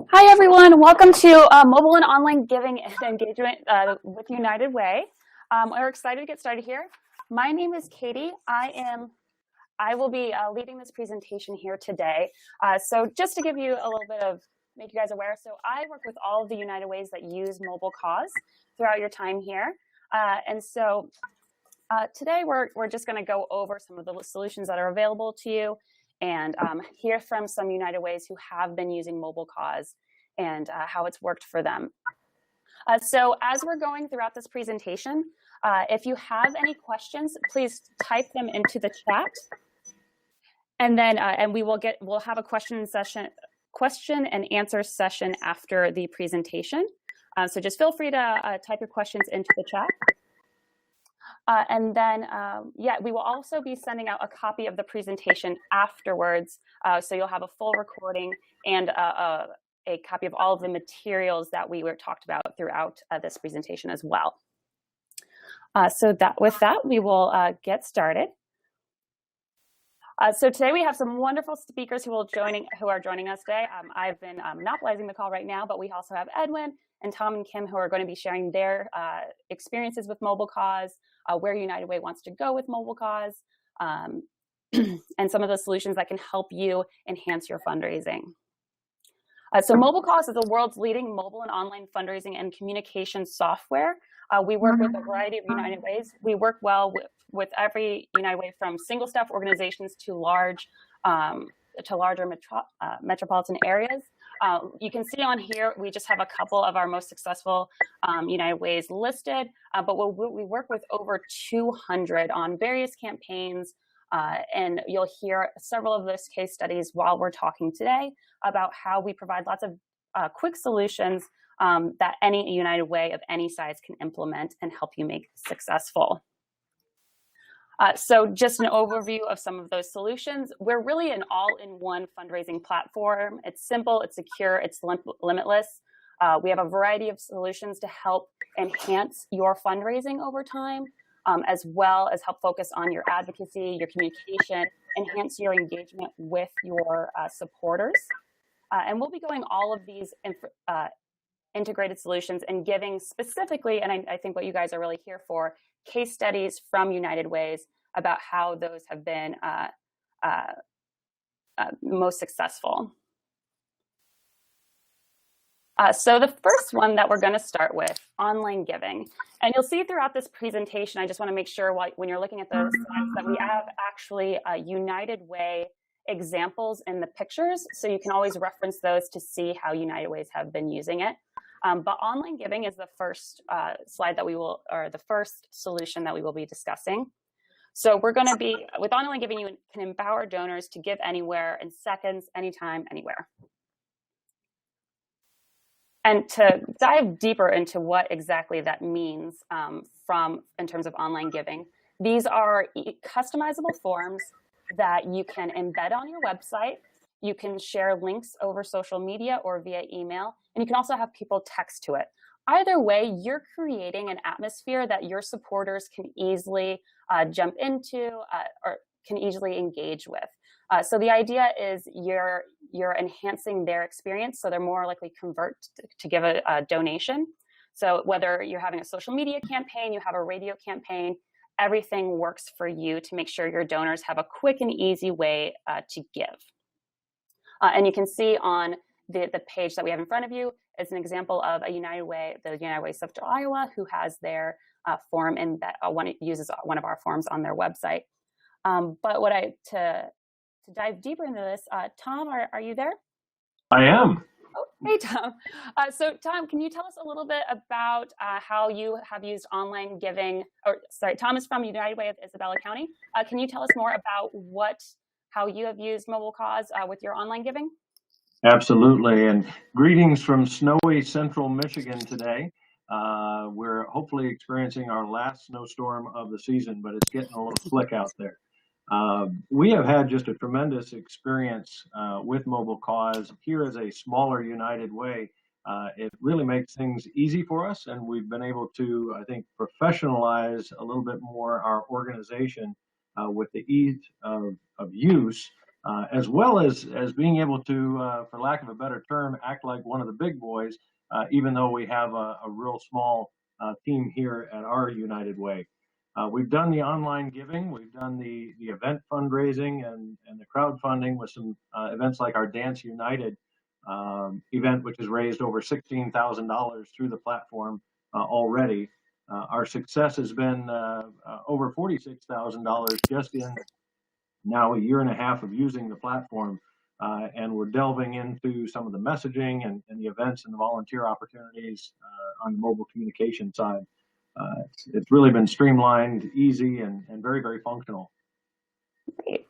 Hi, everyone. Welcome to Mobile and Online Giving and Engagement with United Way. We're excited to get started here. My name is Katie. I will be leading this presentation here today. So just to give you a little bit of, make you guys aware, so I work with all of the United Ways that use Mobile Cause throughout your time here. And so today we're just going to go over some of the solutions that are available to you and hear from some United Ways who have been using Mobile Cause and how it's worked for them. So as we're going throughout this presentation, if you have any questions, please type them into the chat. And then we'll have a question and answer session after the presentation. So just feel free to type your questions into the chat. And then, we will also be sending out a copy of the presentation afterwards. So you'll have a full recording and a copy of all of the materials that we were talked about throughout this presentation as well. With that, we will get started. So today we have some wonderful speakers who are joining us today. I've been monopolizing the call right now, but we also have Edwin and Tom and Kim who are going to be sharing their experiences with Mobile Cause, where United Way wants to go with Mobile Cause, and some of the solutions that can help you enhance your fundraising. So Mobile Cause is the world's leading mobile and online fundraising and communication software. We work with a variety of United Ways. We work well with every United Way, from single staff organizations to larger metropolitan areas. You can see on here, we just have a couple of our most successful United Ways listed, but we work with over 200 on various campaigns, and you'll hear several of those case studies while we're talking today about how we provide lots of quick solutions that any United Way of any size can implement and help you make successful. So just an overview of some of those solutions. We're really an all-in-one fundraising platform. It's simple, it's secure, it's limitless. We have a variety of solutions to help enhance your fundraising over time, as well as help focus on your advocacy, your communication, enhance your engagement with your supporters. And we'll be going all of these integrated solutions and giving specifically, and I think what you guys are really here for, case studies from United Ways about how those have been most successful. So the first one that we're going to start with, online giving. And you'll see throughout this presentation, I just want to make sure when you're looking at the slides that we have actually United Way examples in the pictures, so you can always reference those to see how United Ways have been using it. But online giving is the first slide that the first solution that we will be discussing. So we're going to be, with online giving, you can empower donors to give anywhere in seconds, anytime, anywhere. And to dive deeper into what exactly that means in terms of online giving, these are customizable forms that you can embed on your website. You can share links over social media or via email, and you can also have people text to it. Either way, you're creating an atmosphere that your supporters can easily jump into or can easily engage with. So the idea is you're enhancing their experience, so they're more likely to convert to give a donation. So whether you're having a social media campaign, you have a radio campaign, everything works for you to make sure your donors have a quick and easy way to give. And you can see on the page that we have in front of you is an example of the United Way Central Iowa, who has their form and that uses one of our forms on their website. But to dive deeper into this, Tom, are you there? I am. Oh, hey, Tom. So, Tom, can you tell us a little bit about how you have used online giving? Tom is from United Way of Isabella County. Can you tell us more about how you have used Mobile Cause with your online giving? Absolutely, and greetings from snowy central Michigan today. We're hopefully experiencing our last snowstorm of the season, but it's getting a little slick out there. We have had just a tremendous experience with Mobile Cause here as a smaller United Way. It really makes things easy for us, and we've been able to, I think, professionalize a little bit more our organization with the ease of use as well as being able to, for lack of a better term, act like one of the big boys, even though we have a real small team here at our United Way. We've done the online giving, we've done the event fundraising and the crowdfunding with some events like our Dance United event, which has raised over $16,000 through the platform already. Our success has been over $46,000 just in now a year and a half of using the platform. And we're delving into some of the messaging and the events and the volunteer opportunities on the mobile communication side. It's really been streamlined, easy, and very, very functional. Great.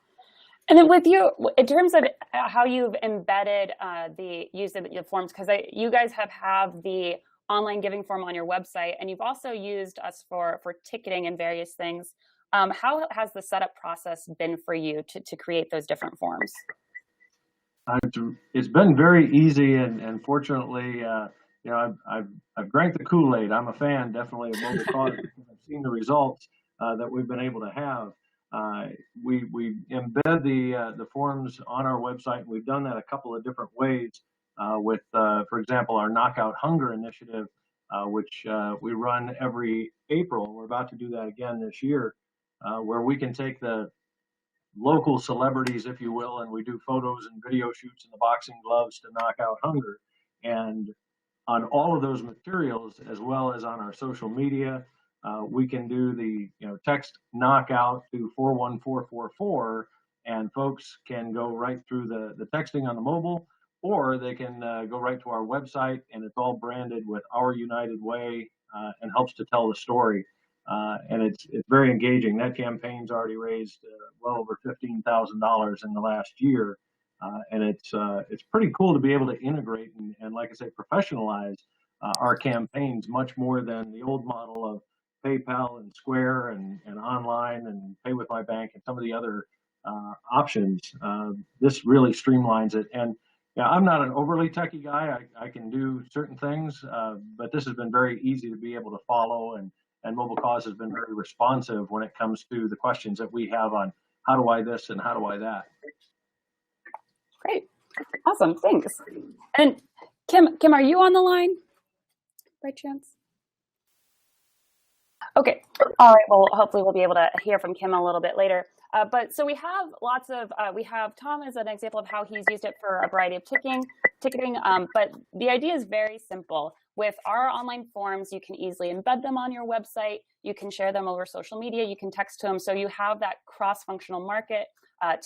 And then with you, in terms of how you've embedded the use of the forms, because you guys have the online giving form on your website, and you've also used us for ticketing and various things. How has the setup process been for you to create those different forms? It's been very easy, and fortunately, I've drank the Kool-Aid. I'm a fan, definitely, of mobile cause. I've seen the results that we've been able to have. We embed the forms on our website, and we've done that a couple of different ways with, for example, our Knockout Hunger initiative, which we run every April. We're about to do that again this year, where we can take the local celebrities, if you will, and we do photos and video shoots in the boxing gloves to knock out hunger. And on all of those materials, as well as on our social media, we can do the text knockout to 41444, and folks can go right through the texting on the mobile, or they can go right to our website, and it's all branded with Our United Way and helps to tell the story. And it's very engaging. That campaign's already raised well over $15,000 in the last year, and it's pretty cool to be able to integrate and like I say, professionalize our campaigns much more than the old model of PayPal and Square and online and Pay with My Bank and some of the other options. This really streamlines it. And I'm not an overly techie guy. I can do certain things, but this has been very easy to be able to follow, and Mobile Cause has been very responsive when it comes to the questions that we have on how do I this and how do I that. Great. Awesome. Thanks. And Kim, are you on the line by chance? Okay. All right. Well, hopefully we'll be able to hear from Kim a little bit later. But so we have lots of, we have Tom as an example of how he's used it for a variety of ticketing. But the idea is very simple. With our online forms, you can easily embed them on your website. You can share them over social media. You can text to them. So you have that cross-functional market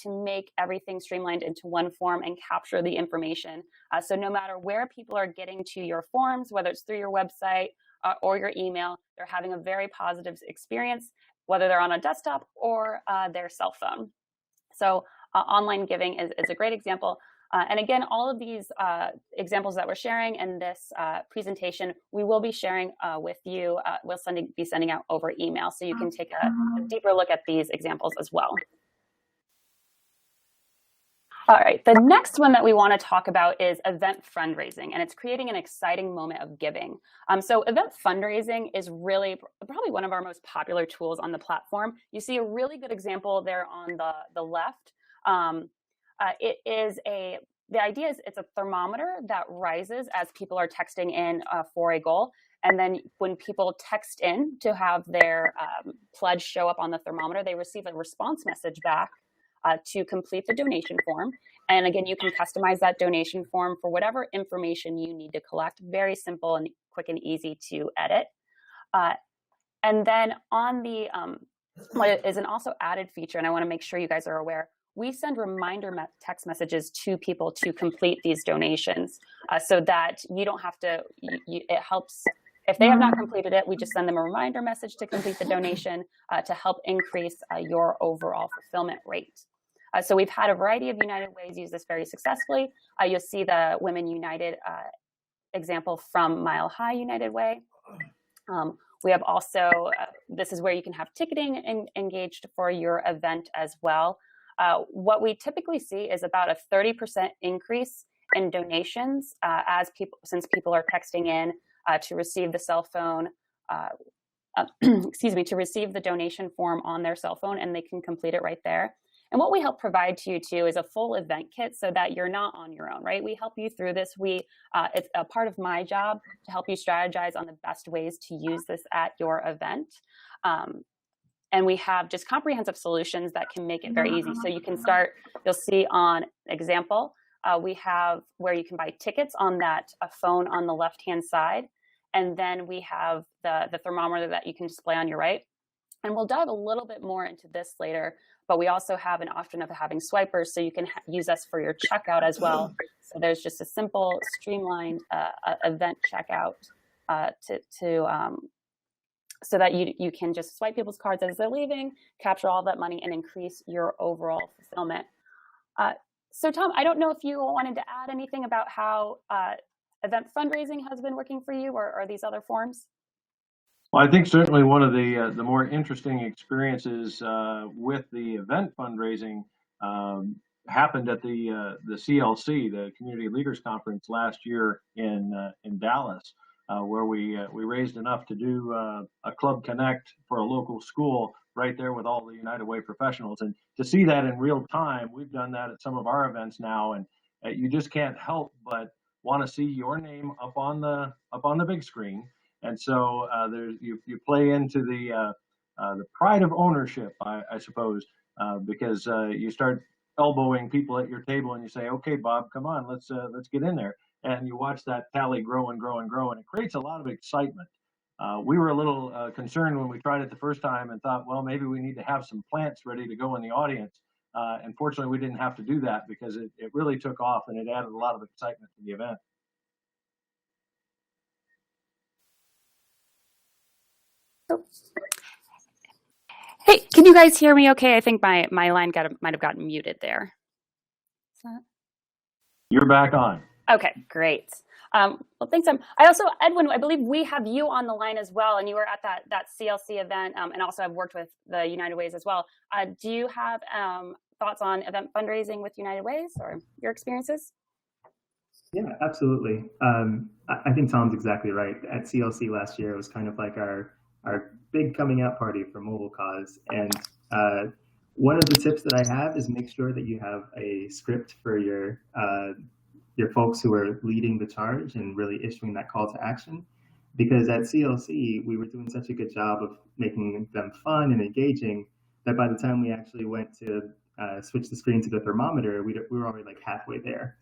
to make everything streamlined into one form and capture the information. So no matter where people are getting to your forms, whether it's through your website or your email, they're having a very positive experience, whether they're on a desktop or their cell phone. So online giving is a great example. And again, all of these examples that we're sharing in this presentation, we will be sharing with you. We'll be sending out over email, so you can take a deeper look at these examples as well. All right, the next one that we want to talk about is event fundraising, and it's creating an exciting moment of giving. So event fundraising is really probably one of our most popular tools on the platform. You see a really good example there on the left. The idea is it's a thermometer that rises as people are texting in for a goal. And then when people text in to have their pledge show up on the thermometer, they receive a response message back to complete the donation form. And again, you can customize that donation form for whatever information you need to collect. Very simple and quick and easy to edit. And then on the, what is an also added feature, and I want to make sure you guys are aware, we send reminder text messages to people to complete these donations so that you don't have to, it helps, if they have not completed it, we just send them a reminder message to complete the donation to help increase your overall fulfillment rate. So we've had a variety of United Ways use this very successfully. You'll see the Women United example from Mile High United Way. We have also, this is where you can have ticketing engaged for your event as well. What we typically see is about a 30% increase in donations since people are texting in to receive the cell phone, to receive the donation form on their cell phone, and they can complete it right there. And what we help provide to you too is a full event kit so that you're not on your own, right? We help you through this. It's a part of my job to help you strategize on the best ways to use this at your event. And we have just comprehensive solutions that can make it very easy. So you can start, you'll see on example, we have where you can buy tickets on that phone on the left-hand side. And then we have the thermometer that you can display on your right. And we'll dive a little bit more into this later, but we also have an option of having swipers, so you can use us for your checkout as well. So there's just a simple, streamlined event checkout so that you can just swipe people's cards as they're leaving, capture all that money, and increase your overall fulfillment. So Tom, I don't know if you wanted to add anything about how event fundraising has been working for you, or these other forms. Well, I think certainly one of the more interesting experiences with the event fundraising happened at the CLC, the Community Leaders Conference, last year in Dallas, where we raised enough to do a Club Connect for a local school right there with all the United Way professionals. And to see that in real time, we've done that at some of our events now, and you just can't help but want to see your name up on the big screen. And so you play into the pride of ownership, I suppose, because you start elbowing people at your table and you say, "Okay, Bob, come on, let's get in there." And you watch that tally grow and grow and grow, and it creates a lot of excitement. We were a little concerned when we tried it the first time and thought, well, maybe we need to have some plants ready to go in the audience. And fortunately, we didn't have to do that because it really took off and it added a lot of excitement to the event. Hey, can you guys hear me okay? I think my line might have gotten muted there. You're back on. Okay, great. Well, thanks, Tom. Edwin, I believe we have you on the line as well, and you were at that CLC event, and also I've worked with the United Ways as well. Do you have thoughts on event fundraising with United Ways or your experiences? Yeah, absolutely. I think Tom's exactly right. At CLC last year, it was kind of like our big coming out party for Mobile Cause. And one of the tips that I have is make sure that you have a script for your folks who are leading the charge and really issuing that call to action. Because at CLC, we were doing such a good job of making them fun and engaging that by the time we actually went to switch the screen to the thermometer, we were already like halfway there.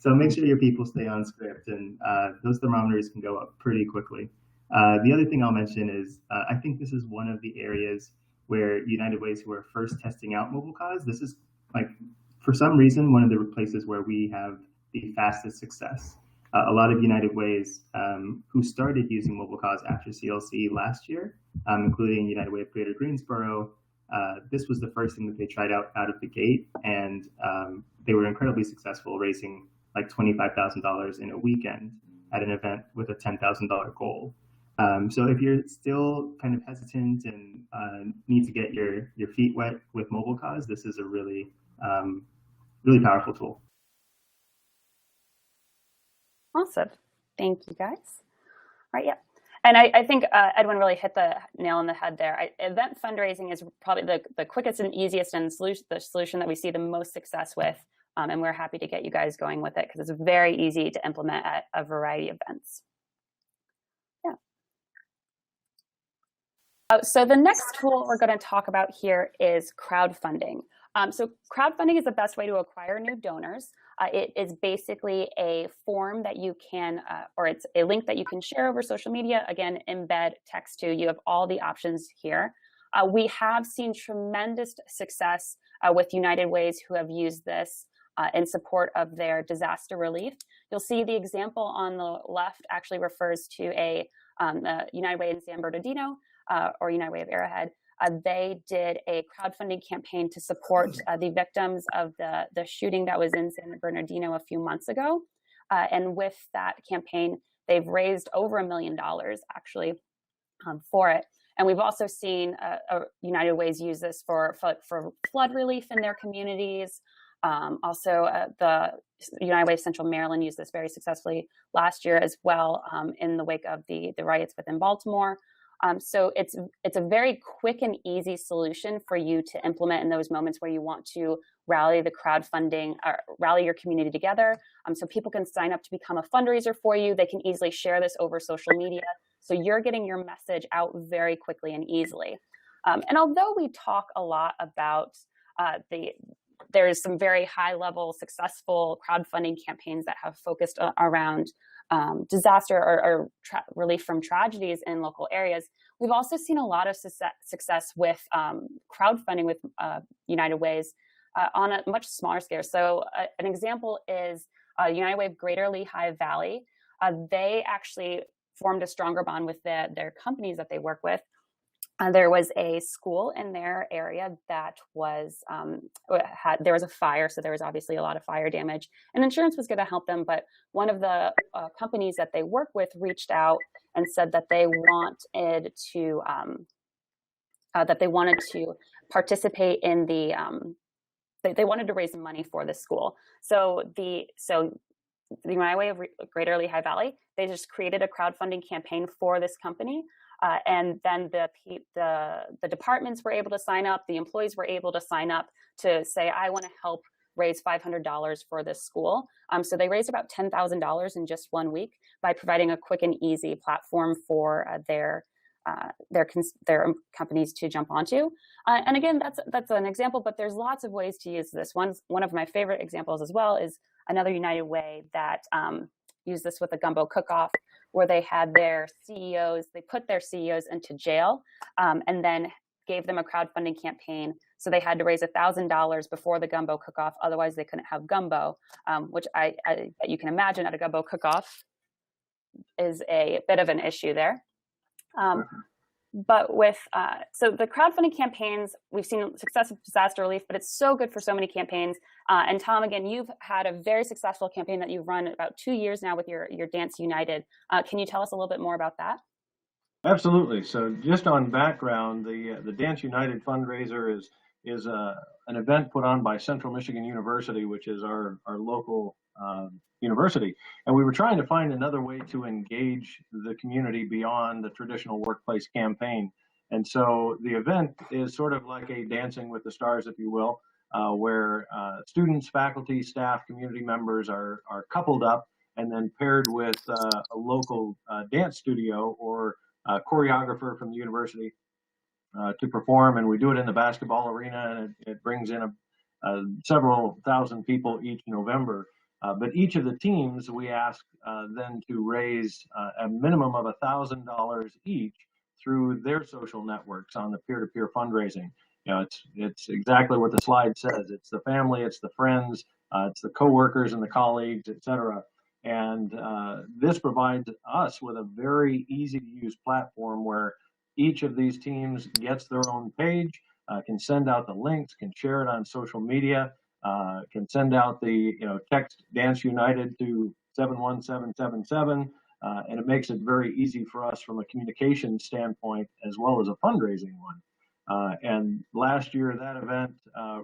So make sure your people stay on script, and those thermometers can go up pretty quickly. The other thing I'll mention is I think this is one of the areas where United Ways, who are first testing out Mobile Cause, this is like, for some reason, one of the places where we have the fastest success. A lot of United Ways who started using Mobile Cause after CLC last year, including United Way of Greater Greensboro, this was the first thing that they tried out of the gate, and they were incredibly successful, raising like $25,000 in a weekend at an event with a $10,000 goal. So if you're still kind of hesitant and need to get your feet wet with Mobile Cause, this is a really, really powerful tool. Awesome. Thank you, guys. All right, yeah. And I think Edwin really hit the nail on the head there. Event fundraising is probably the quickest and easiest and the solution that we see the most success with. And we're happy to get you guys going with it because it's very easy to implement at a variety of events. Yeah. So the next tool we're going to talk about here is crowdfunding. So crowdfunding is the best way to acquire new donors. It is basically a form that you can, or it's a link that you can share over social media. Again, embed text to. You have all the options here. We have seen tremendous success with United Ways who have used this in support of their disaster relief. You'll see the example on the left actually refers to a United Way in San Bernardino or United Way of Arrowhead. They did a crowdfunding campaign to support the victims of the shooting that was in San Bernardino a few months ago. And with that campaign, they've raised over $1 million actually for it. And we've also seen United Ways use this for flood relief in their communities. Also, the United Way of Central Maryland used this very successfully last year as well in the wake of the riots within Baltimore. So it's a very quick and easy solution for you to implement in those moments where you want to rally the crowdfunding, or rally your community together. So people can sign up to become a fundraiser for you. They can easily share this over social media. So you're getting your message out very quickly and easily. And although we talk a lot about there's some very high level successful crowdfunding campaigns that have focused around disaster or relief from tragedies in local areas, we've also seen a lot of success with crowdfunding with United Way's on a much smaller scale. So an example is United Way of Greater Lehigh Valley. They actually formed a stronger bond with their companies that they work with. There was a school in their area that was there was a fire, so there was obviously a lot of fire damage, and insurance was going to help them. But one of the companies that they work with reached out and said that they wanted to participate in the they wanted to raise money for the school. So the United Way of Greater Lehigh Valley, they just created a crowdfunding campaign for this company. And then the departments were able to sign up, the employees were able to sign up to say, I want to help raise $500 for this school. So they raised about $10,000 in just 1 week by providing a quick and easy platform for their companies to jump onto. And again, that's an example, but there's lots of ways to use this. One of my favorite examples as well is another United Way that used this with a gumbo cook-off, where they had their CEOs, they put their CEOs into jail and then gave them a crowdfunding campaign. So they had to raise $1,000 before the gumbo cook-off. Otherwise, they couldn't have gumbo, which I you can imagine at a gumbo cook-off is a bit of an issue there. But with, so the crowdfunding campaigns, we've seen success with disaster relief, but it's so good for so many campaigns. And Tom, again, you've had a very successful campaign that you've run about 2 years now with your Dance United. Can you tell us a little bit more about that? Absolutely. So just on background, the Dance United fundraiser is an event put on by Central Michigan University, which is our local university. And we were trying to find another way to engage the community beyond the traditional workplace campaign. And so the event is sort of like a Dancing with the Stars, if you will, where students, faculty, staff, community members are coupled up and then paired with a local dance studio or choreographer from the university to perform. And we do it in the basketball arena, and it brings in several thousand people each November. But each of the teams, we ask them to raise a minimum of $1,000 each through their social networks on the peer-to-peer fundraising. You know, it's exactly what the slide says. It's the family, it's the friends, it's the coworkers and the colleagues, et cetera. And this provides us with a very easy to use platform where each of these teams gets their own page, can send out the links, can share it on social media, can send out the text Dance United to 71777, and it makes it very easy for us from a communication standpoint as well as a fundraising one. And last year that event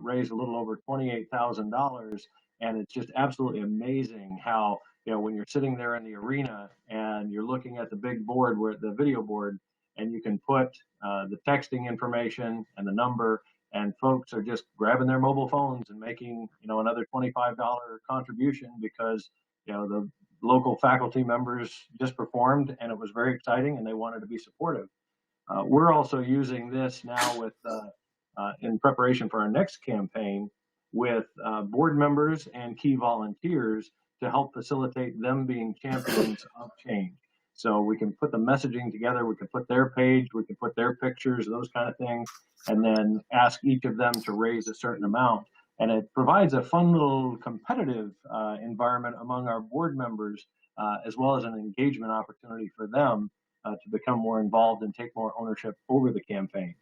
raised a little over $28,000, and it's just absolutely amazing how when you're sitting there in the arena and you're looking at the big board, where the video board, and you can put the texting information and the number, and folks are just grabbing their mobile phones and making another $25 contribution because the local faculty members just performed and it was very exciting and they wanted to be supportive. We're also using this now with in preparation for our next campaign with board members and key volunteers to help facilitate them being champions of change. So we can put the messaging together, we can put their page, we can put their pictures, those kind of things, and then ask each of them to raise a certain amount. And it provides a fun little competitive environment among our board members, as well as an engagement opportunity for them to become more involved and take more ownership over the campaign.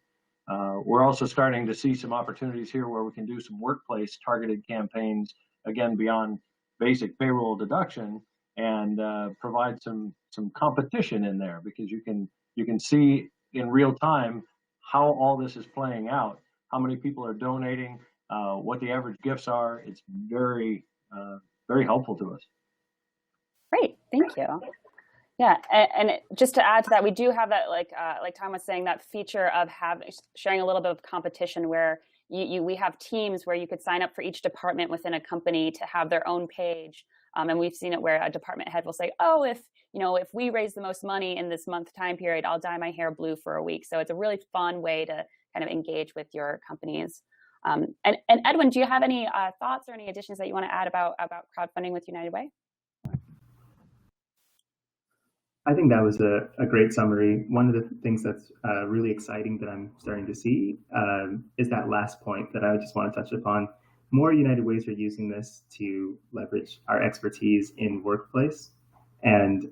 We're also starting to see some opportunities here where we can do some workplace targeted campaigns, again, beyond basic payroll deduction, and provide some competition in there, because you can see in real time how all this is playing out, how many people are donating, what the average gifts are. It's very, very helpful to us. Great, thank you. Yeah, and just to add to that, we do have that, like Tom was saying, that feature of sharing a little bit of competition where we have teams where you could sign up for each department within a company to have their own page. And we've seen it where a department head will say, oh, if we raise the most money in this month time period, I'll dye my hair blue for a week. So it's a really fun way to kind of engage with your companies. And Edwin, do you have any thoughts or any additions that you want to add about crowdfunding with United Way? I think that was a great summary. One of the things that's really exciting that I'm starting to see is that last point that I just want to touch upon. More United Ways are using this to leverage our expertise in workplace. And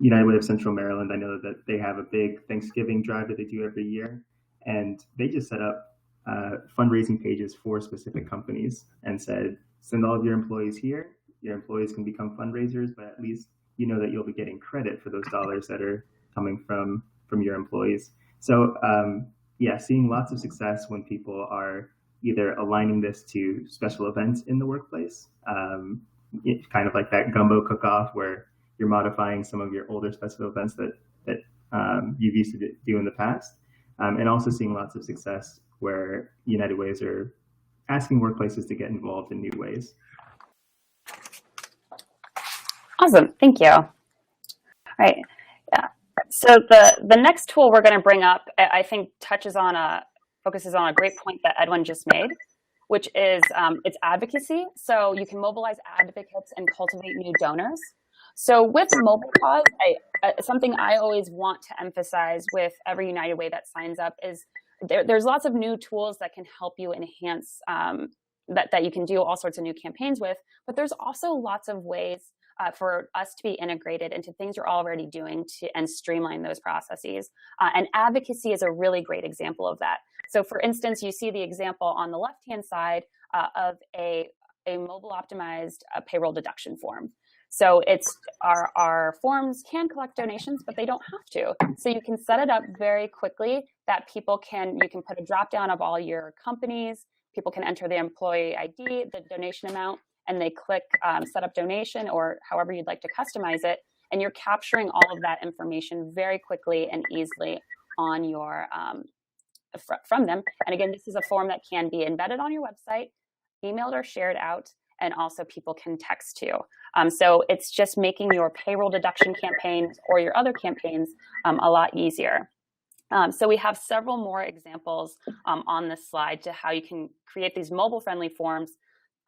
United Way of Central Maryland, I know that they have a big Thanksgiving drive that they do every year. And they just set up fundraising pages for specific companies and said, send all of your employees here. Your employees can become fundraisers, but at least you know that you'll be getting credit for those dollars that are coming from your employees. So yeah, seeing lots of success when people are either aligning this to special events in the workplace, it's kind of like that gumbo cook-off where you're modifying some of your older special events that you've used to do in the past, and also seeing lots of success where United Ways are asking workplaces to get involved in new ways. Awesome, thank you. All right, yeah. So the next tool we're going to bring up, I think, focuses on a great point that Edwin just made, which is it's advocacy. So you can mobilize advocates and cultivate new donors. So with Mobile Cause, something I always want to emphasize with every United Way that signs up is there's lots of new tools that can help you enhance that you can do all sorts of new campaigns with, but there's also lots of ways for us to be integrated into things you're already doing and streamline those processes. And advocacy is a really great example of that. So for instance, you see the example on the left-hand side of a mobile optimized payroll deduction form. So it's our forms can collect donations, but they don't have to. So you can set it up very quickly that you can put a drop down of all your companies, people can enter the employee ID, the donation amount, and they click set up donation or however you'd like to customize it. And you're capturing all of that information very quickly and easily on your from them. And again, this is a form that can be embedded on your website, emailed or shared out, and also people can text to. So it's just making your payroll deduction campaign or your other campaigns a lot easier. So we have several more examples on this slide to how you can create these mobile-friendly forms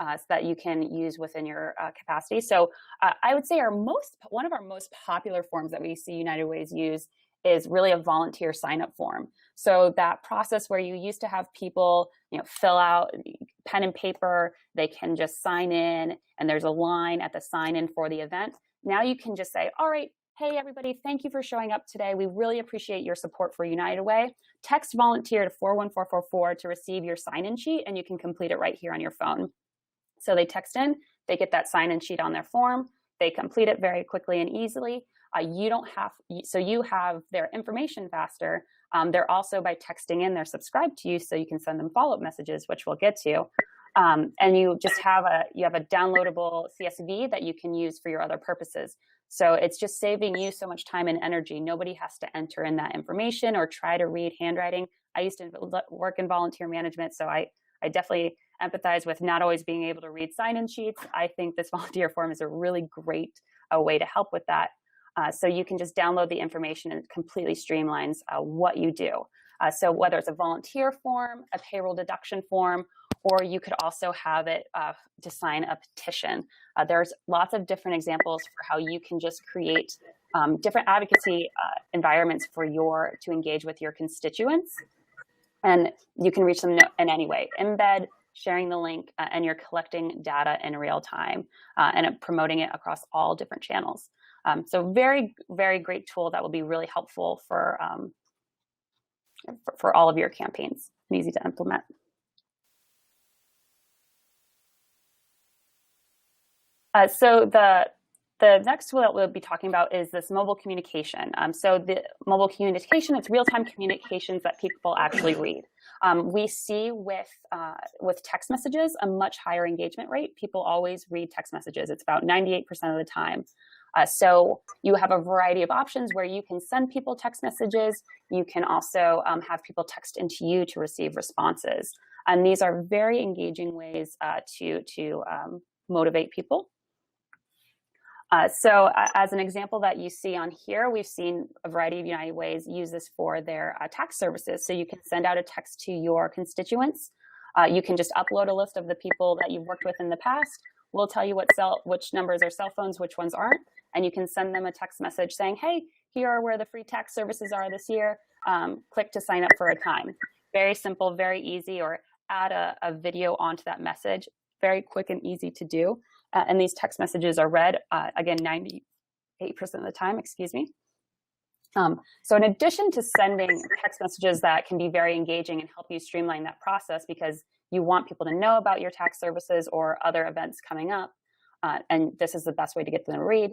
so that you can use within your capacity. So I would say one of our most popular forms that we see United Ways use is really a volunteer sign-up form. So that process where you used to have people, fill out pen and paper, they can just sign in, and there's a line at the sign-in for the event. Now you can just say, all right, hey everybody, thank you for showing up today. We really appreciate your support for United Way. Text volunteer to 41444 to receive your sign-in sheet, and you can complete it right here on your phone. So they text in, they get that sign-in sheet on their form, they complete it very quickly and easily. You have their information faster. They're also, by texting in, they're subscribed to you, so you can send them follow-up messages, which we'll get to. And you just have a downloadable CSV that you can use for your other purposes. So it's just saving you so much time and energy. Nobody has to enter in that information or try to read handwriting. I used to work in volunteer management, so I definitely empathize with not always being able to read sign-in sheets. I think this volunteer form is a really great way to help with that. So you can just download the information and it completely streamlines what you do. So whether it's a volunteer form, a payroll deduction form, or you could also have it to sign a petition. There's lots of different examples for how you can just create different advocacy environments to engage with your constituents. And you can reach them in any way. Embed, sharing the link, and you're collecting data in real time and promoting it across all different channels. So very, very great tool that will be really helpful for all of your campaigns and easy to implement. So the next tool that we'll be talking about is this mobile communication. So the mobile communication, it's real-time communications that people actually read. We see with text messages a much higher engagement rate. People always read text messages. It's about 98% of the time. So you have a variety of options where you can send people text messages. You can also have people text into you to receive responses. And these are very engaging ways to motivate people. So as an example that you see on here, we've seen a variety of United Ways use this for their tax services. So you can send out a text to your constituents. You can just upload a list of the people that you've worked with in the past. We'll tell you which numbers are cell phones, which ones aren't. And you can send them a text message saying, hey, here are where the free tax services are this year. Click to sign up for a time. Very simple, very easy, or add a video onto that message. Very quick and easy to do. And these text messages are read, again, 98% of the time, excuse me. So in addition to sending text messages that can be very engaging and help you streamline that process because you want people to know about your tax services or other events coming up, and this is the best way to get them to read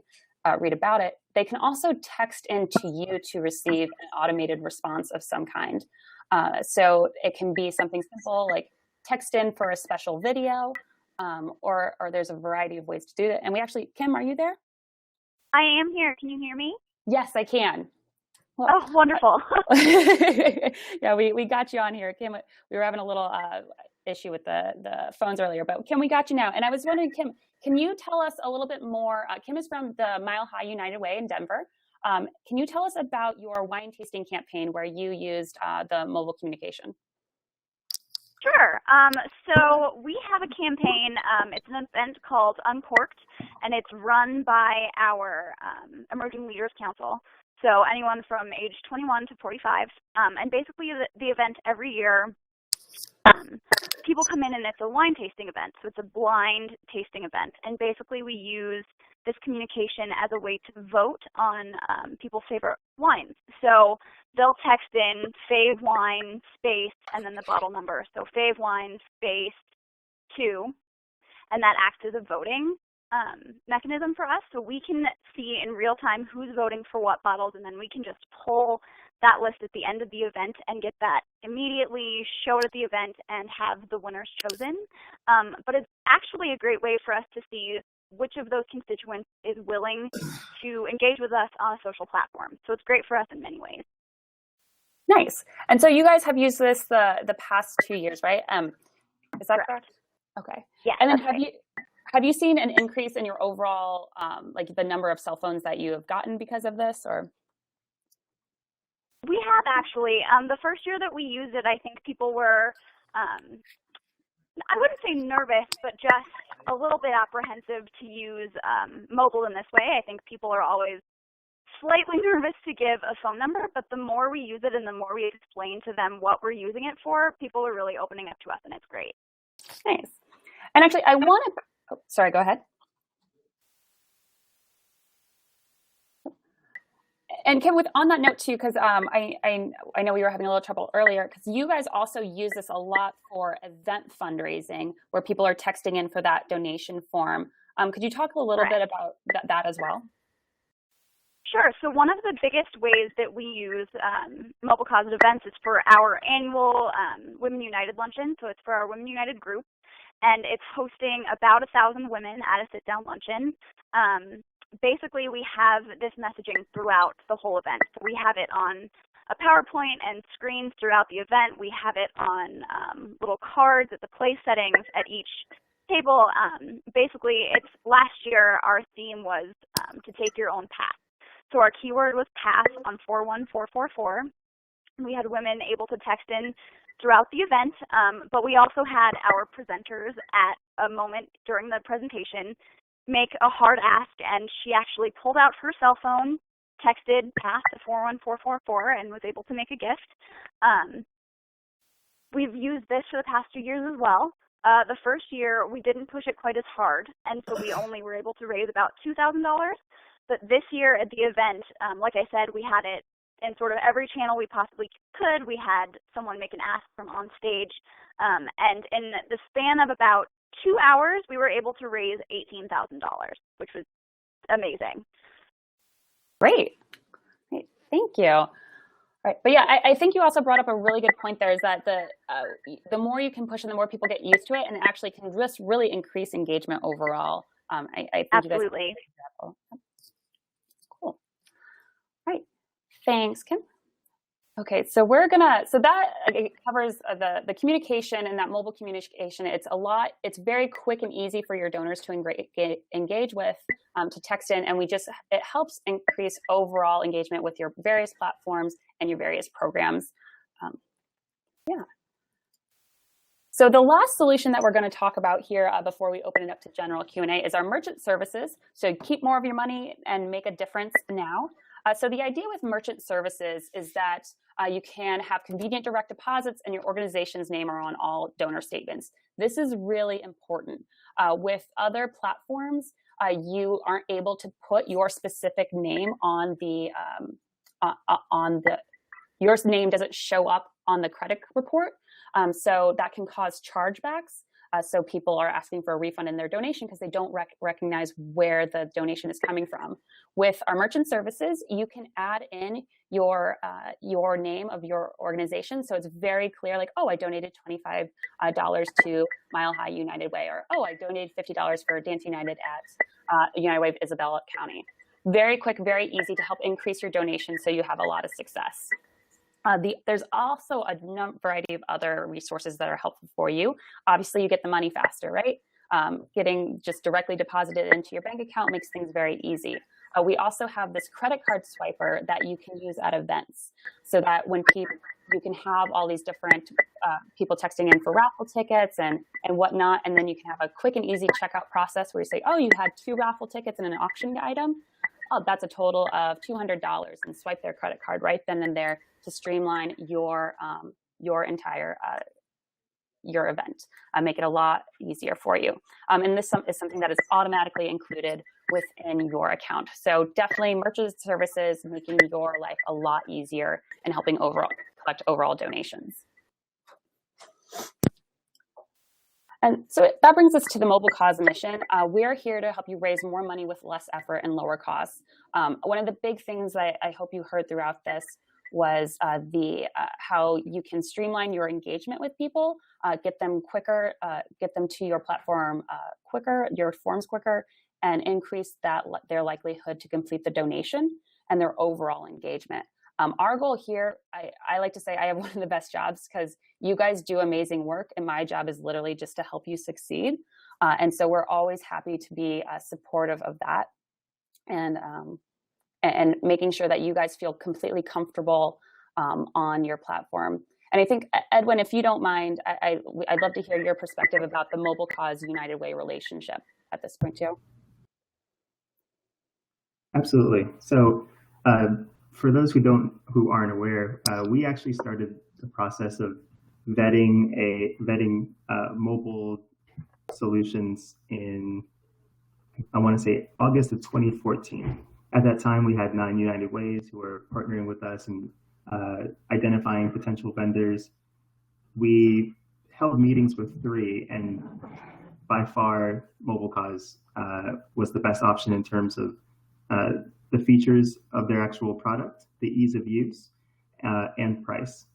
about it, they can also text into you to receive an automated response of some kind. So it can be something simple like text in for a special video, or there's a variety of ways to do it. And we actually, Kim, are you there? I am here. Can you hear me? Yes, I can. Well, oh, wonderful. Yeah, we got you on here. Kim, we were having a little issue with the phones earlier, but Kim, we got you now. And I was wondering, Kim, can you tell us a little bit more? Kim is from the Mile High United Way in Denver. Can you tell us about your wine tasting campaign where you used the mobile communication? Sure. So we have a campaign. It's an event called Uncorked, and it's run by our Emerging Leaders Council. So anyone from age 21 to 45. And basically the event every year, people come in and it's a wine tasting event. So it's a blind tasting event. And basically we use this communication as a way to vote on people's favorite wines. So they'll text in fave wine space and then the bottle number. So fave wine space 2, and that acts as a voting mechanism for us. So we can see in real time who's voting for what bottles, and then we can just pull that list at the end of the event and get that immediately, show it at the event, and have the winners chosen. But it's actually a great way for us to see which of those constituents is willing to engage with us on a social platform. So it's great for us in many ways. Nice. And so you guys have used this the past 2 years, right? Is that correct? Okay. Yeah. And then have you seen an increase in your overall, like the number of cell phones that you have gotten because of this, or? We have actually. The first year that we used it, I think people were, I wouldn't say nervous, but just a little bit apprehensive to use mobile in this way. I think people are always slightly nervous to give a phone number, but the more we use it and the more we explain to them what we're using it for, people are really opening up to us, and it's great. Nice. And actually, I want to, sorry, go ahead. And Kim, on that note too, because I know we were having a little trouble earlier, because you guys also use this a lot for event fundraising, where people are texting in for that donation form. Could you talk a little bit about that as well? Sure. So one of the biggest ways that we use mobile cause at events is for our annual Women United luncheon. So it's for our Women United group, and it's hosting about 1,000 women at a sit-down luncheon. Basically, we have this messaging throughout the whole event. So we have it on a PowerPoint and screens throughout the event. We have it on little cards at the place settings at each table. Basically, last year our theme was to take your own path. So our keyword was path on 41444. We had women able to text in throughout the event, but we also had our presenters at a moment during the presentation make a hard ask, and she actually pulled out her cell phone, texted path to 41444, and was able to make a gift. We've used this for the past 2 years as well. The first year, we didn't push it quite as hard, and so we only were able to raise about $2,000. But this year at the event, like I said, we had it in sort of every channel we possibly could. We had someone make an ask from on stage, and in the span of about 2 hours, we were able to raise $18,000, which was amazing. Great. Thank you. Right. But yeah, I think you also brought up a really good point there, is that the more you can push and the more people get used to it, and it actually can just really increase engagement overall. I think Absolutely. You guys cool. All right. Thanks, Kim. Okay, so so that covers the communication and that mobile communication. It's very quick and easy for your donors to engage with, to text in, and it helps increase overall engagement with your various platforms and your various programs. Yeah. So the last solution that we're going to talk about here before we open it up to general Q&A is our merchant services. So keep more of your money and make a difference now. So the idea with merchant services is that you can have convenient direct deposits and your organization's name are on all donor statements. This is really important. With other platforms, you aren't able to put your specific name on your name doesn't show up on the credit report. So that can cause chargebacks. So people are asking for a refund in their donation because they don't recognize where the donation is coming from. With our merchant services, you can add in your name of your organization. So it's very clear, like, oh, I donated $25 to Mile High United Way, or, oh, I donated $50 for Dance United at United Way of Isabella County. Very quick, very easy to help increase your donation so you have a lot of success. There's also a variety of other resources that are helpful for you. Obviously, you get the money faster, right? Getting just directly deposited into your bank account makes things very easy. We also have this credit card swiper that you can use at events, so that when you can have all these different people texting in for raffle tickets and whatnot, and then you can have a quick and easy checkout process where you say, oh, you had 2 raffle tickets and an auction item. Oh, that's a total of $200, and swipe their credit card right then and there to streamline your entire your event, make it a lot easier for you. And this is something that is automatically included within your account. So definitely merchant services, making your life a lot easier and helping collect overall donations. And so that brings us to the Mobile Cause mission. We're here to help you raise more money with less effort and lower costs. One of the big things that I hope you heard throughout this was how you can streamline your engagement with people, get them quicker, get them to your platform quicker, your forms quicker, and increase their likelihood to complete the donation and their overall engagement. Our goal here, I like to say I have one of the best jobs because you guys do amazing work, and my job is literally just to help you succeed. And so we're always happy to be supportive of that, and making sure that you guys feel completely comfortable on your platform. And I think, Edwin, if you don't mind, I'd love to hear your perspective about the Mobile Cause United Way relationship at this point too. Absolutely. So for those who aren't aware, we actually started the process of vetting mobile solutions in, I want to say, August of 2014. At that time, we had 9 United Ways who were partnering with us and identifying potential vendors. We held meetings with 3, and by far, Mobile Cause was the best option in terms of the features of their actual product, the ease of use, and price.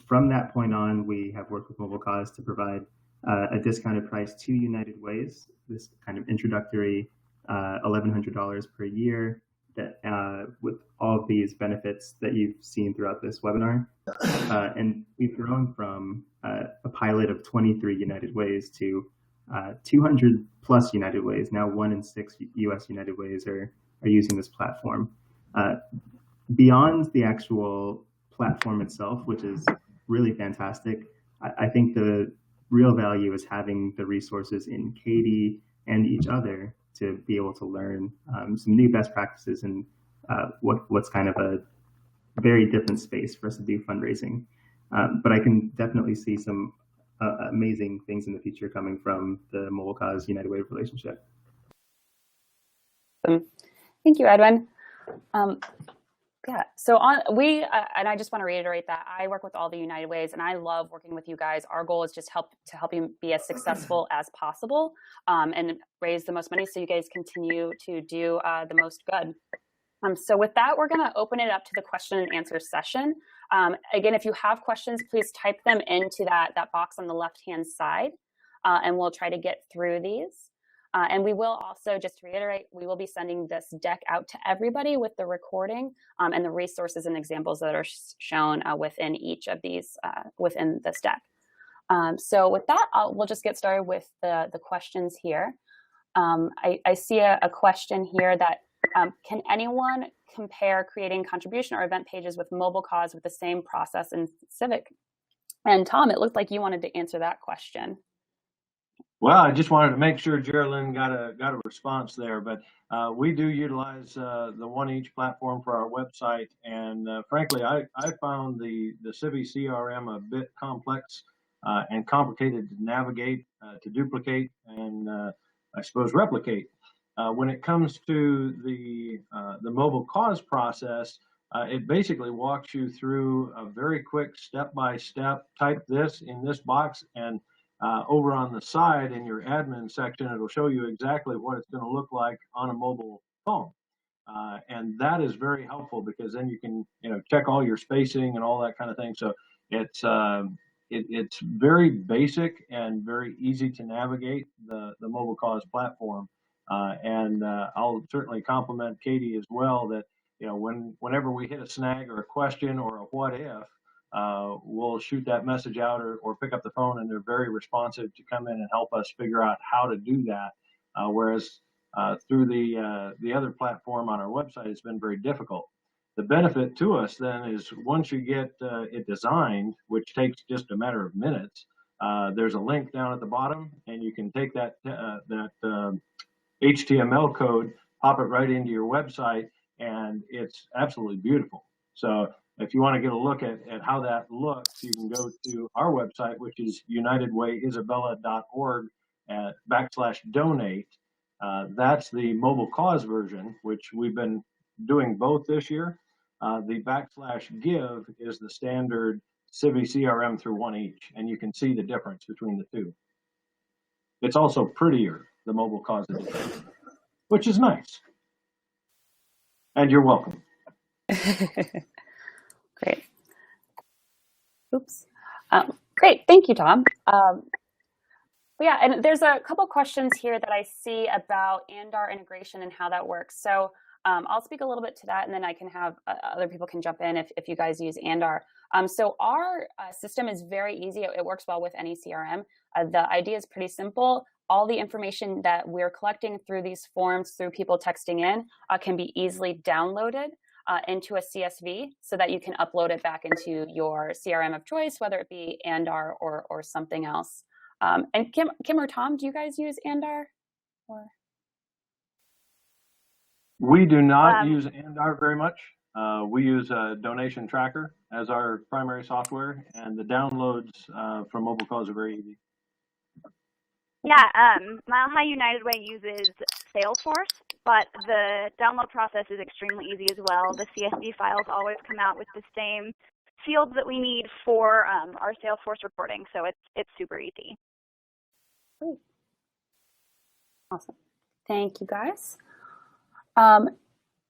From that point on, we have worked with Mobile Cause to provide a discounted price to United Ways, this kind of introductory $1,100 per year, that with all of these benefits that you've seen throughout this webinar. And we've grown from a pilot of 23 United Ways to 200 plus United Ways. Now 1 in 6 US United Ways are using this platform. Beyond the actual platform itself, which is really fantastic, I think the real value is having the resources in Katie and each other to be able to learn some new best practices and what's kind of a very different space for us to do fundraising. But I can definitely see some amazing things in the future coming from the Mobile Cause United Way relationship. Thank you, Edwin. Yeah. So and I just want to reiterate that I work with all the United Ways, and I love working with you guys. Our goal is just to help you be as successful as possible, and raise the most money so you guys continue to do the most good. So with that, we're going to open it up to the question and answer session. Again, if you have questions, please type them into that box on the left-hand side, and we'll try to get through these. And we will also, just to reiterate, we will be sending this deck out to everybody with the recording and the resources and examples that are shown within each of these, within this deck. So with that, we'll just get started with the questions here. I see a question here that, can anyone compare creating contribution or event pages with mobile cause with the same process in Civic? And Tom, it looked like you wanted to answer that question. Well, I just wanted to make sure Geraldine got a response there, but we do utilize the One Each platform for our website, and frankly, I found the Civic CRM a bit complex and complicated to navigate, to duplicate, and I suppose replicate. When it comes to the mobile cause process, it basically walks you through a very quick step-by-step, type this in this box, and over on the side in your admin section, it'll show you exactly what it's going to look like on a mobile phone. And that is very helpful because then you can, check all your spacing and all that kind of thing. So it's very basic and very easy to navigate the mobile cause platform. And I'll certainly compliment Katie as well that, whenever we hit a snag or a question or a what if, we'll shoot that message out or pick up the phone, and they're very responsive to come in and help us figure out how to do that. Whereas through the other platform on our website, it's been very difficult. The benefit to us then is once you get it designed, which takes just a matter of minutes, there's a link down at the bottom, and you can take that HTML code, pop it right into your website, and it's absolutely beautiful. So if you want to get a look at how that looks, you can go to our website, which is unitedwayisabella.org /donate. That's the mobile cause version, which we've been doing both this year. The /give is the standard Civic CRM through One Each, and you can see the difference between the two. It's also prettier, the mobile cause edition, which is nice. And you're welcome. Great. Oops. Great. Thank you, Tom. Yeah, and there's a couple questions here that I see about Andar integration and how that works. So I'll speak a little bit to that, and then I can have other people can jump in if you guys use Andar. So our system is very easy. It works well with any CRM. The idea is pretty simple. All the information that we're collecting through these forms, through people texting in, can be easily downloaded into a CSV so that you can upload it back into your CRM of choice, whether it be Andar or something else. And Kim or Tom, do you guys use Andar? Or? We do not use Andar very much. We use a donation tracker as our primary software, and the downloads from mobile calls are very easy. Yeah, Mile High United Way uses Salesforce, but the download process is extremely easy as well. The CSV files always come out with the same fields that we need for our Salesforce reporting, so it's super easy. Great. Awesome. Thank you, guys. And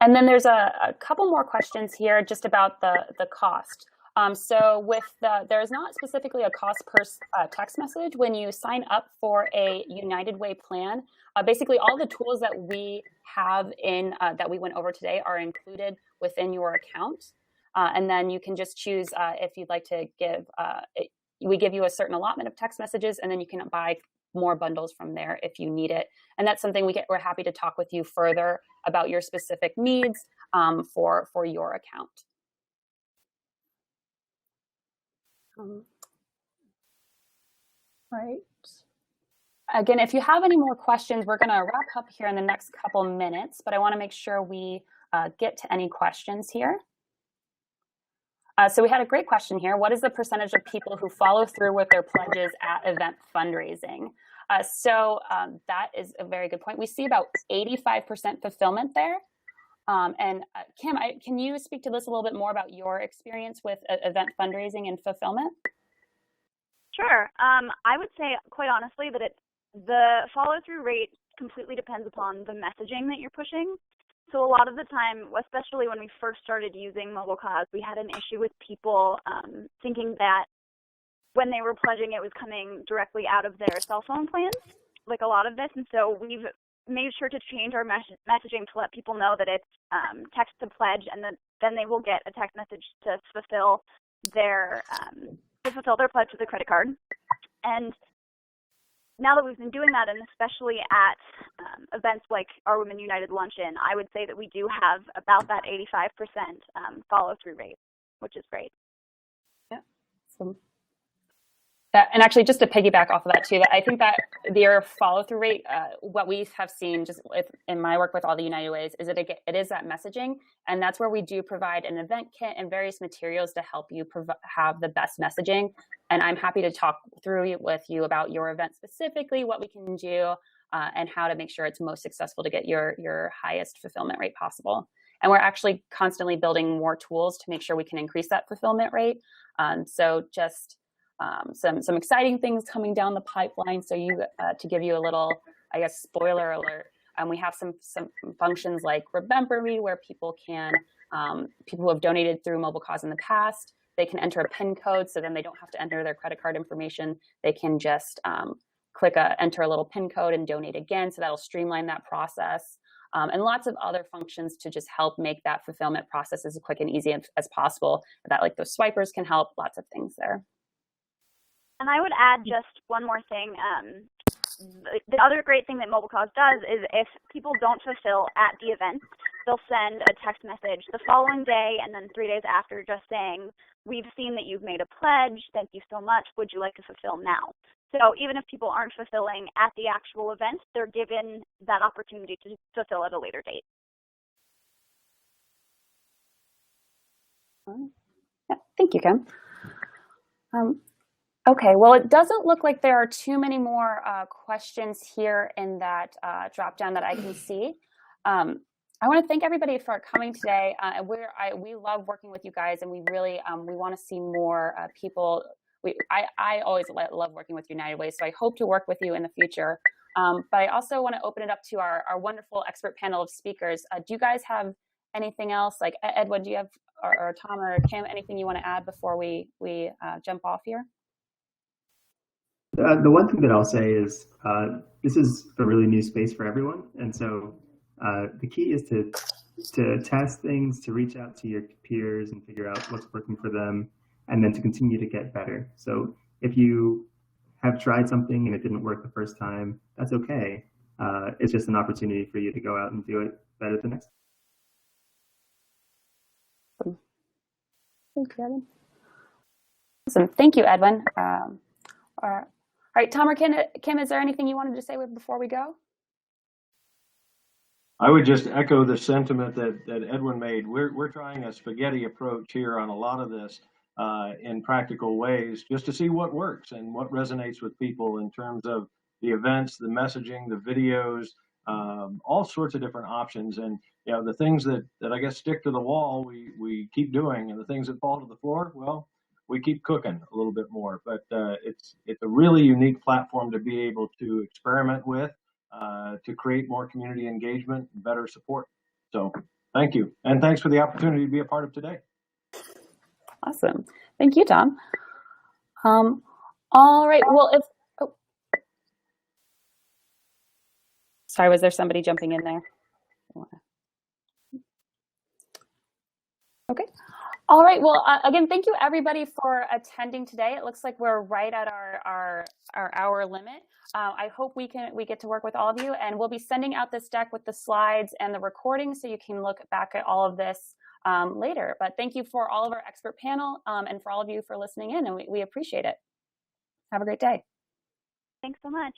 then there's a couple more questions here just about the cost. So with there's not specifically a cost per text message when you sign up for a United Way plan. Basically, all the tools that we have in that we went over today are included within your account, and then you can just choose if you'd like to give. We give you a certain allotment of text messages, and then you can buy more bundles from there if you need it. And that's something we're happy to talk with you further about your specific needs for your account. Right. Again, if you have any more questions, we're going to wrap up here in the next couple minutes, but I want to make sure we get to any questions here. So we had a great question here. What is the percentage of people who follow through with their pledges at event fundraising? So that is a very good point. We see about 85% fulfillment there. Kim, can you speak to this a little bit more about your experience with event fundraising and fulfillment? Sure. I would say, quite honestly, that the follow-through rate completely depends upon the messaging that you're pushing. So a lot of the time, especially when we first started using MobileCause, we had an issue with people thinking that when they were pledging, it was coming directly out of their cell phone plans, like a lot of this. And so we've made sure to change our messaging to let people know that it's text to pledge, and then they will get a text message to fulfill their pledge with a credit card. And now that we've been doing that, and especially at events like our Women United Luncheon, I would say that we do have about that 85% follow-through rate, which is great. Yeah. So and actually, just to piggyback off of that too, I think that their follow-through rate, what we have seen just in my work with all the United Ways, is that it is that messaging, and that's where we do provide an event kit and various materials to help you have the best messaging. And I'm happy to talk through with you about your event specifically, what we can do, and how to make sure it's most successful to get your highest fulfillment rate possible. And we're actually constantly building more tools to make sure we can increase that fulfillment rate. So just some exciting things coming down the pipeline. So to give you a little, I guess, spoiler alert, we have some functions like Remember Me, where people who have donated through MobileCause in the past, they can enter a PIN code, so then they don't have to enter their credit card information. They can just enter a little PIN code and donate again. So that'll streamline that process. And lots of other functions to just help make that fulfillment process as quick and easy as possible. That, like, those swipers can help, lots of things there. And I would add just one more thing. The other great thing that MobileCause does is if people don't fulfill at the event, they'll send a text message the following day and then 3 days after just saying, "We've seen that you've made a pledge. Thank you so much. Would you like to fulfill now?" So even if people aren't fulfilling at the actual event, they're given that opportunity to fulfill at a later date. Yeah, thank you, Kim. Okay, well, it doesn't look like there are too many more questions here in that drop down that I can see. I want to thank everybody for coming today. We love working with you guys, and we really we want to see more people. I always love working with United Way, so I hope to work with you in the future. But I also want to open it up to our wonderful expert panel of speakers. Do you guys have anything else? Like Edwin, do you have, or Tom or Kim, anything you want to add before we jump off here? The one thing that I'll say is this is a really new space for everyone, and so the key is to test things, to reach out to your peers and figure out what's working for them, and then to continue to get better. So if you have tried something and it didn't work the first time, that's okay. It's just an opportunity for you to go out and do it better the next time. Thank you, Edwin. Awesome. Thank you, Edwin. All right, Tom or Kim, is there anything you wanted to say before we go? I would just echo the sentiment that Edwin made. We're trying a spaghetti approach here on a lot of this in practical ways, just to see what works and what resonates with people in terms of the events, the messaging, the videos, all sorts of different options. And the things that I guess stick to the wall, we keep doing, and the things that fall to the floor, well, we keep cooking a little bit more. But it's a really unique platform to be able to experiment with, to create more community engagement and better support. So thank you. And thanks for the opportunity to be a part of today. Awesome. Thank you, Tom. All right. Well, sorry, was there somebody jumping in there? Okay. All right. Well, again, thank you everybody for attending today. It looks like we're right at our hour limit. I hope we get to work with all of you, and we'll be sending out this deck with the slides and the recording, so you can look back at all of this later. But thank you for all of our expert panel and for all of you for listening in, and we appreciate it. Have a great day. Thanks so much.